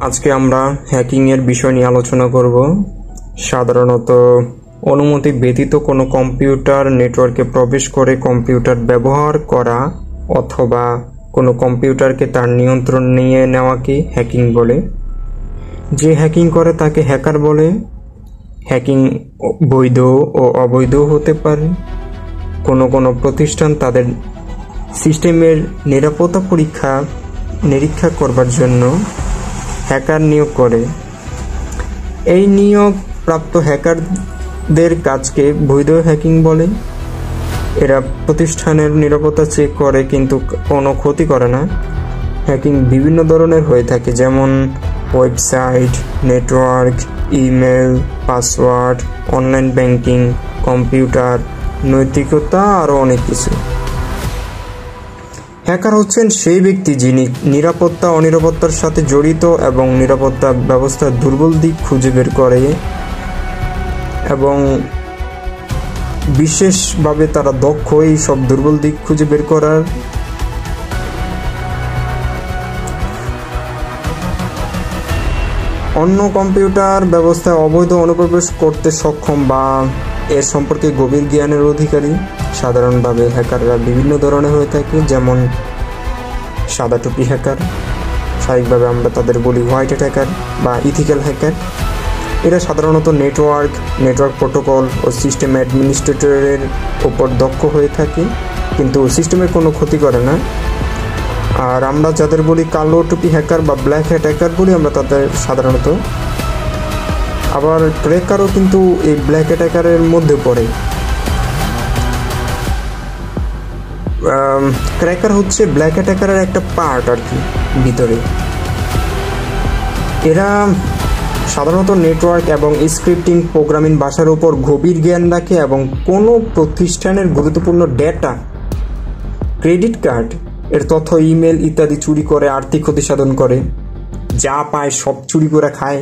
আজকে আমরা হ্যাকিং এর বিষয় নিয়ে আলোচনা করব। সাধারণত অনুমতি ব্যতীত কোনো কম্পিউটার নেটওয়ার্কে প্রবেশ করে কম্পিউটার ব্যবহার করা অথবা কোনো কম্পিউটারকে তার নিয়ন্ত্রণ নিয়ে নেওয়াকে হ্যাকিং বলে। যে হ্যাকিং করে তাকে হ্যাকার বলে। হ্যাকিং বৈধ ও অবৈধ হতে পারে। কোনো প্রতিষ্ঠান তাদের সিস্টেমের নিরাপত্তা নিরীক্ষা করবার জন্য হ্যাকার নিয়োগ করে। এই নিয়োগ প্রাপ্ত হ্যাকারদের কাজকে বৈধ হ্যাকিং বলে। এরা প্রতিষ্ঠানের নিরাপত্তা চেক করে কিন্তু কোনো ক্ষতি করে না। হ্যাকিং বিভিন্ন ধরনের হয়ে থাকে, যেমন website, network, email, password, online banking, computer, নৈতিকতা আরও অনেক কিছু। হ্যাকার হচ্ছেন সেই ব্যক্তি যিনি নিরাপত্তা অনিরাপত্তার সাথে জড়িত এবং নিরাপত্তা ব্যবস্থার দুর্বল দিক খুঁজে বের করে এবং বিশেষভাবে তারা দক্ষ এই সব দুর্বল দিক খুঁজে বের করার। অন্য কম্পিউটার ব্যবস্থায় অবৈধ অনুপ্রবেশ করতে সক্ষম বা এর সম্পর্কে গভীর জ্ঞানের অধিকারী। সাধারণভাবে হ্যাকাররা বিভিন্ন ধরনের হয়ে থাকে, যেমন সাদা টুপি হ্যাকার, স্বাভাবিকভাবে আমরা তাদের বলি হোয়াইট হ্যাট হ্যাকার বা ইথিক্যাল হ্যাকার। এরা সাধারণত নেটওয়ার্ক প্রোটোকল ও সিস্টেম অ্যাডমিনিস্ট্রেটরের ওপর দক্ষ হয়ে থাকে কিন্তু সিস্টেমের কোনো ক্ষতি করে না। আর আমরা যাদের বলি কালো টুপি হ্যাকার বা ব্ল্যাক হ্যাট হ্যাকার বলি আমরা তাদের সাধারণত। আবার ক্র্যাকারও কিন্তু এই ব্ল্যাক হ্যাট হ্যাকারের মধ্যে পড়ে। ক্র্যাকার হচ্ছে ব্ল্যাক হ্যাট হ্যাকারের একটা পার্ট আর কি ভিতরে। এরা সাধারণত নেটওয়ার্ক এবং স্ক্রিপ্টিং প্রোগ্রামিং ভাষার উপর গভীর জ্ঞান রাখে এবং কোনো প্রতিষ্ঠানের গুরুত্বপূর্ণ ডেটা, ক্রেডিট কার্ড এর তথ্য, ইমেল ইত্যাদি চুরি করে আর্থিক ক্ষতি সাধন করে। যা পায় সব চুরি করে খায়।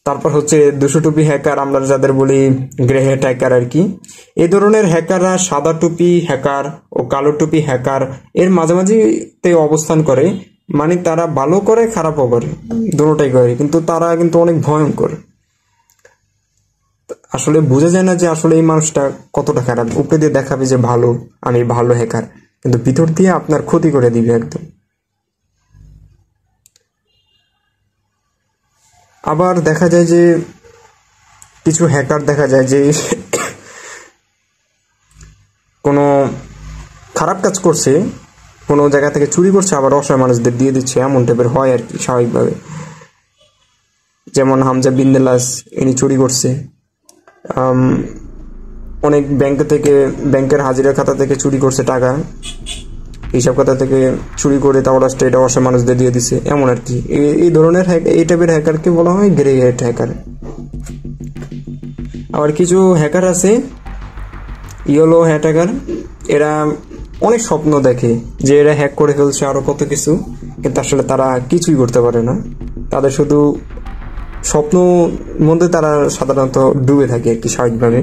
তারপর হচ্ছে দুশো-টুপি হ্যাকার, আমরা যাদের বলি গ্রে হ্যাট হ্যাকার আর কি। এই ধরনের হ্যাকাররা সাদা টুপি হ্যাকার ও কালো টুপি হ্যাকার এর মাঝামাঝিতে অবস্থান করে। মানে তারা ভালো করে খারাপও করে, দুটোটাই করে, কিন্তু তারা কিন্তু অনেক ভয়ঙ্কর। আসলে বোঝা যায় না যে আসলে এই মানুষটা কতটা খারাপ। উপরে দিয়ে দেখাবে যে ভালো, আমি ভালো হ্যাকার, কিন্তু ভিতর দিয়ে আপনার ক্ষতি করে দিবে একদম। আবার দেখা যায় যে কিছু হ্যাকার দেখা যায় যে কোনো খারাপ কাজ করছে, কোনো জায়গা থেকে চুরি করছে, আবার অসহায় মানুষদের দিয়ে দিচ্ছে, এমন টাইপের হয় আর কি স্বাভাবিকভাবে। যেমন হামজা বিন্দেলাস, ইনি চুরি করছে অনেক ব্যাংকের হাজিরা খাতা থেকে চুরি করছে টাকা, হিসাব খাতা থেকে চুরি করে তারপর এটা অসহায় মানুষদের দিয়ে দিছে, এমন আর কি। এই ধরনের এই টাইপের হ্যাকারকে বলা হয় গ্রে হ্যাট হ্যাকার। আবার কিছু হ্যাকার আছে ইয়েলো হ্যাট হ্যাকার। এরা অনেক স্বপ্ন দেখে যে এরা হ্যাক করে ফেলছে আরো কত কিছু, কিন্তু আসলে তারা কিছুই করতে পারে না। তাদের শুধু স্বপ্ন মধ্যে তারা সাধারণত ডুবে থাকে আর কি স্বাভাবিকভাবে।